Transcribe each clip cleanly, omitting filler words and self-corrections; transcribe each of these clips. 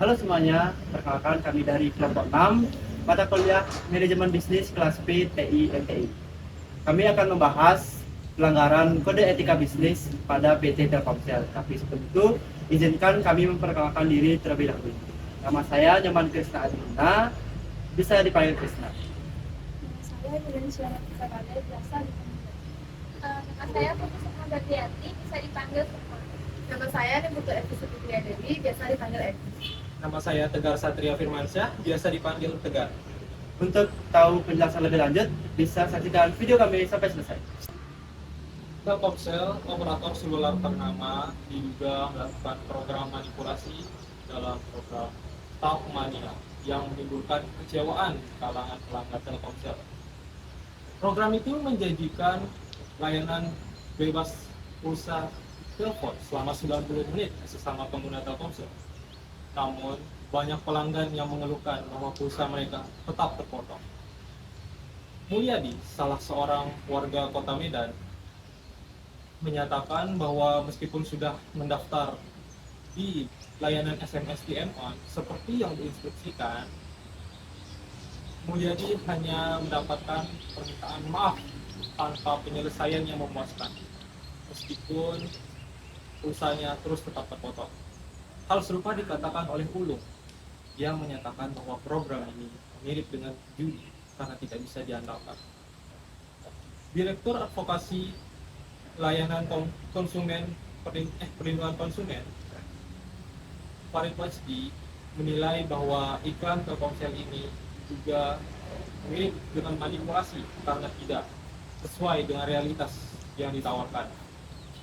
Halo semuanya, perkenalkan kami dari kelompok 6 pada kuliah Manajemen Bisnis kelas P TI MTI. Kami akan membahas pelanggaran kode etika bisnis pada PT Telkomsel. Tapi sebelum itu, izinkan kami memperkenalkan diri terlebih dahulu. Nama saya Nyoman Krisna Adinda, bisa dipanggil Krisna. Saya Indonesia Sakade, biasa dipanggil. Nama saya Putri Sukma Berdiati, bisa dipanggil Sukma. Nama saya Niputu Evi Sutria Dewi, biasa dipanggil Evi. Nama saya Tegar Satria Firmansyah, biasa dipanggil Tegar. Untuk tahu penjelasan lebih lanjut, bisa saksikan video kami sampai selesai. Telkomsel, operator seluler ternama, diduga melakukan program manipulasi dalam program Talk Mania yang menimbulkan kecewaan di kalangan pelanggan Telkomsel. Program itu menjanjikan layanan bebas pulsa telepon selama 90 menit sesama pengguna Telkomsel. Namun, banyak pelanggan yang mengeluhkan bahwa pulsa mereka tetap terpotong. Mulyadi, salah seorang warga Kota Medan, menyatakan bahwa meskipun sudah mendaftar di layanan SMS TM-On seperti yang diinstruksikan, Mulyadi hanya mendapatkan permintaan maaf tanpa penyelesaian yang memuaskan, meskipun pulsanya terus tetap terpotong. Hal serupa dikatakan oleh Ulung yang menyatakan bahwa program ini mirip dengan judi karena tidak bisa diandalkan. Direktur Advokasi Layanan Konsumen Perlindungan Konsumen Farid Wajdi menilai bahwa iklan Telkomsel ini juga mirip dengan manipulasi karena tidak sesuai dengan realitas yang ditawarkan.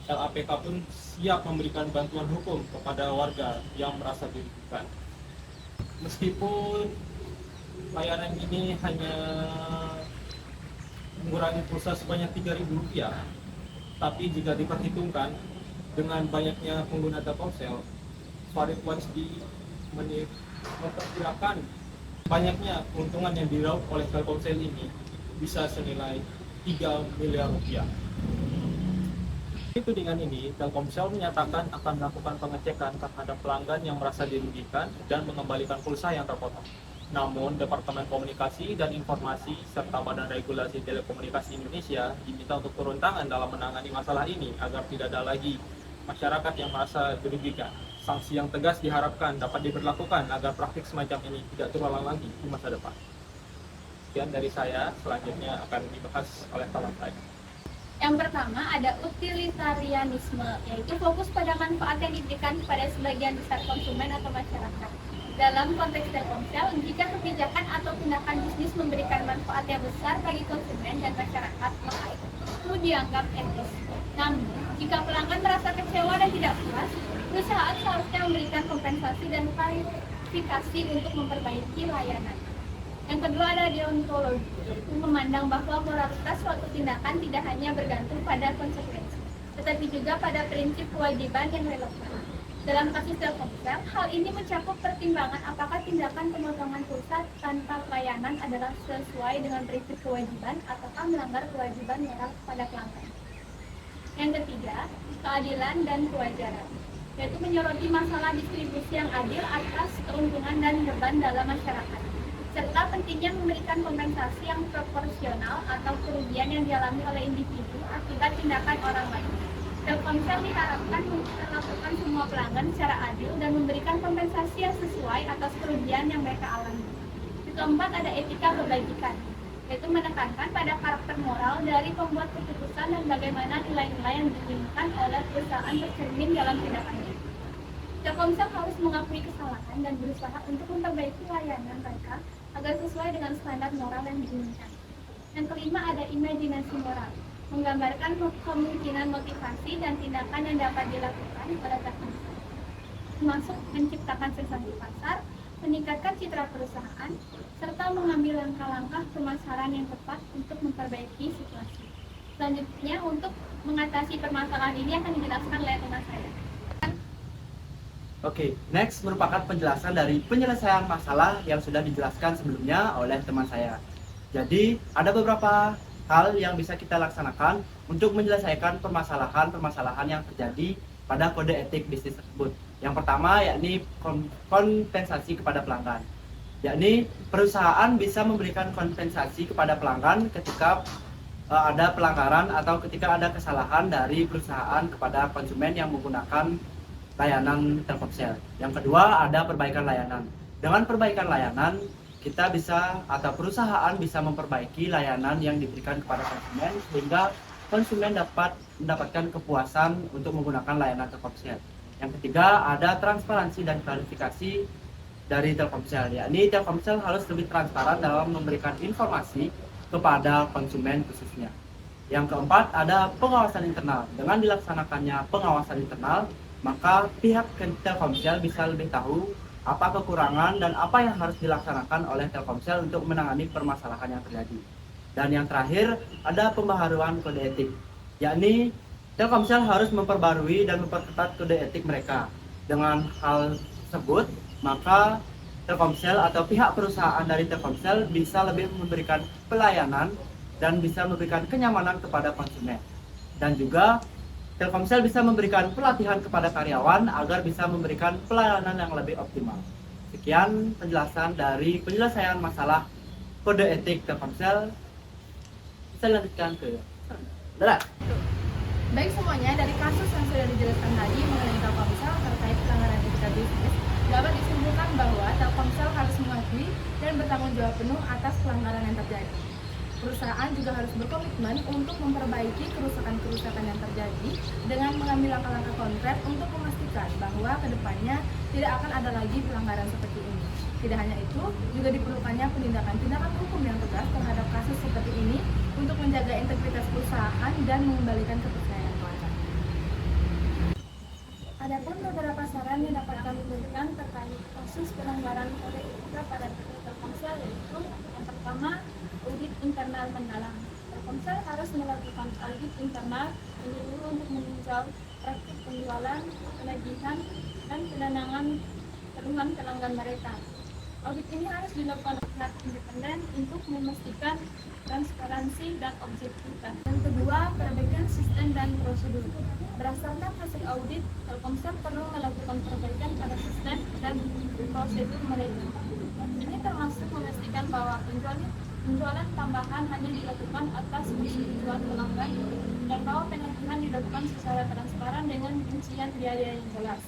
LAPK pun siap memberikan bantuan hukum kepada warga yang merasa dirugikan. Meskipun layanan ini hanya mengurangi pulsa sebanyak Rp3.000, tapi jika diperhitungkan dengan banyaknya pengguna Telkomsel, Farid Wajdi memperkirakan banyaknya keuntungan yang diraup oleh Telkomsel ini bisa senilai Rp3 miliar. Tudingan ini, Telkomsel menyatakan akan melakukan pengecekan terhadap pelanggan yang merasa dirugikan dan mengembalikan pulsa yang terpotong. Namun, Departemen Komunikasi dan Informasi serta Badan Regulasi Telekomunikasi Indonesia diminta untuk turun tangan dalam menangani masalah ini agar tidak ada lagi masyarakat yang merasa dirugikan. Sanksi yang tegas diharapkan dapat diberlakukan agar praktik semacam ini tidak terulang lagi di masa depan. Sekian dari saya, selanjutnya akan dibahas oleh kawan saya. Yang pertama ada utilitarianisme, yaitu fokus pada manfaat yang diberikan kepada sebagian besar konsumen atau masyarakat. Dalam konteks Telkomsel, jika kebijakan atau tindakan bisnis memberikan manfaat yang besar bagi konsumen dan masyarakat, maka itu dianggap etis. Namun, jika pelanggan merasa kecewa dan tidak puas, perusahaan seharusnya memberikan kompensasi dan klarifikasi untuk memperbaiki layanan. Yang kedua ada deontologi, memandang bahwa moralitas suatu tindakan tidak hanya bergantung pada konsekuensi, tetapi juga pada prinsip kewajiban yang relevan. Dalam kasus Telkomsel, hal ini mencakup pertimbangan apakah tindakan pemotongan pulsa tanpa pelayanan adalah sesuai dengan prinsip kewajiban ataukah melanggar kewajiban moral pada pelanggan. Yang ketiga, keadilan dan kewajaran, yaitu menyoroti masalah distribusi yang adil atas keuntungan dan beban dalam masyarakat, serta pentingnya memberikan kompensasi yang proporsional atau kerugian yang dialami oleh individu akibat tindakan orang lain. Telkomsel diharapkan memperlakukan semua pelanggan secara adil dan memberikan kompensasi yang sesuai atas kerugian yang mereka alami. Yang keempat ada etika kebajikan, yaitu menekankan pada karakter moral dari pembuat keputusan dan bagaimana nilai-nilai yang diinginkan oleh perusahaan tercermin dalam tindakannya. Telkomsel harus mengakui kesalahan dan berusaha untuk memperbaiki layanan mereka agar sesuai dengan standar moral yang diinginkan. Yang kelima ada imajinasi moral, menggambarkan kemungkinan motivasi dan tindakan yang dapat dilakukan oleh Telkomsel, termasuk menciptakan sensasi pasar, meningkatkan citra perusahaan, serta mengambil langkah-langkah pemasaran yang tepat untuk memperbaiki situasi. Selanjutnya, untuk mengatasi permasalahan ini akan dijelaskan oleh teman saya. Oke, next merupakan penjelasan dari penyelesaian masalah yang sudah dijelaskan sebelumnya oleh teman saya. Jadi, ada beberapa hal yang bisa kita laksanakan untuk menyelesaikan permasalahan-permasalahan yang terjadi pada kode etik bisnis tersebut. Yang pertama yakni kompensasi kepada pelanggan. Yakni perusahaan bisa memberikan kompensasi kepada pelanggan ketika ada pelanggaran atau ketika ada kesalahan dari perusahaan kepada konsumen yang menggunakan layanan Telkomsel. Yang kedua ada perbaikan layanan. Dengan perbaikan layanan, kita bisa atau perusahaan bisa memperbaiki layanan yang diberikan kepada konsumen sehingga konsumen dapat mendapatkan kepuasan untuk menggunakan layanan Telkomsel. Yang ketiga ada transparansi dan klarifikasi dari Telkomsel, yakni Telkomsel harus lebih transparan dalam memberikan informasi kepada konsumen khususnya. Yang keempat ada pengawasan internal. Dengan dilaksanakannya pengawasan internal, maka pihak Telkomsel bisa lebih tahu apa kekurangan dan apa yang harus dilaksanakan oleh Telkomsel untuk menangani permasalahan yang terjadi. Dan yang terakhir ada pembaharuan kode etik, yakni Telkomsel harus memperbarui dan memperketat kode etik mereka. Dengan hal tersebut, maka Telkomsel atau pihak perusahaan dari Telkomsel bisa lebih memberikan pelayanan dan bisa memberikan kenyamanan kepada konsumen. Dan juga Telkomsel bisa memberikan pelatihan kepada karyawan agar bisa memberikan pelayanan yang lebih optimal. Sekian penjelasan dari penyelesaian masalah kode etik Telkomsel. Saya lanjutkan ke Dara. Baik semuanya, dari kasus yang sudah dijelaskan tadi mengenai Telkomsel terkait pelanggaran etika bisnis, dapat disimpulkan bahwa Telkomsel harus mengakui dan bertanggung jawab penuh atas pelanggaran yang terjadi. Perusahaan juga harus berkomitmen untuk memperbaiki kerusakan-kerusakan yang terjadi dengan mengambil langkah-langkah konkret untuk memastikan bahwa kedepannya tidak akan ada lagi pelanggaran seperti ini. Tidak hanya itu, juga diperlukannya penindakan-tindakan hukum yang tegas terhadap kasus seperti ini untuk menjaga integritas perusahaan dan mengembalikan kepercayaan pelanggan. Adapun beberapa saran yang dapat kami berikan terkait kasus pelanggaran kode etika pada PT Telkomsel yaitu yang pertama, audit internal mendalam. Telkomsel harus melakukan audit internal menyeluruh untuk meninjau praktik penjualan, penagihan, dan penanganan keluhan pelanggan mereka. Audit ini harus dilakukan oleh pihak independen untuk memastikan transparansi dan objektivitas. Yang kedua, perbaikan sistem dan prosedur. Berdasarkan hasil audit, Telkomsel perlu melakukan perbaikan pada sistem dan prosedur mereka. Ini termasuk memastikan bahwa penjualan tambahan hanya dilakukan atas persetujuan pelanggan dan bahwa penagihan dilakukan secara transparan dengan rincian biaya yang jelas.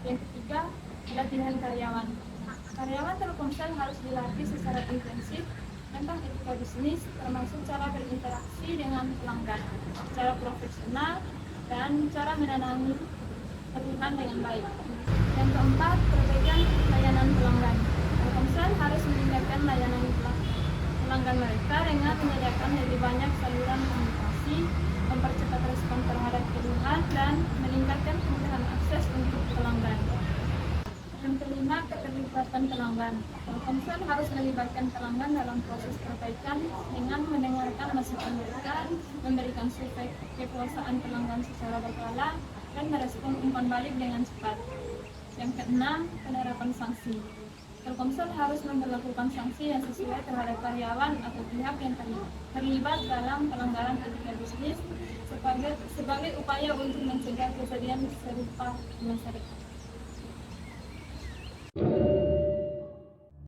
Yang ketiga, pelatihan karyawan. Karyawan Telkomsel harus dilatih secara intensif tentang etika bisnis, termasuk cara berinteraksi dengan pelanggan, cara profesional, dan cara menangani keluhan dengan baik. Yang keempat, perbaikan layanan pelanggan. Telkomsel harus meningkatkan layanan pelanggan mereka dengan menyediakan lebih banyak saluran komunikasi, mempercepat respon terhadap keluhan, dan meningkatkan kemudahan akses untuk pelanggan. Yang kelima, keterlibatan pelanggan. Telkomsel harus melibatkan pelanggan dalam proses perbaikan dengan mendengarkan masukan mereka, memberikan survei kepuasan pelanggan secara berkala, dan merespon umpan balik dengan cepat. Yang keenam, penerapan sanksi. Telkomsel harus memperlakukan sanksi yang sesuai terhadap karyawan atau pihak yang terlibat dalam pelanggaran etika bisnis sebagai upaya untuk mencegah kejadian serupa di masa depan.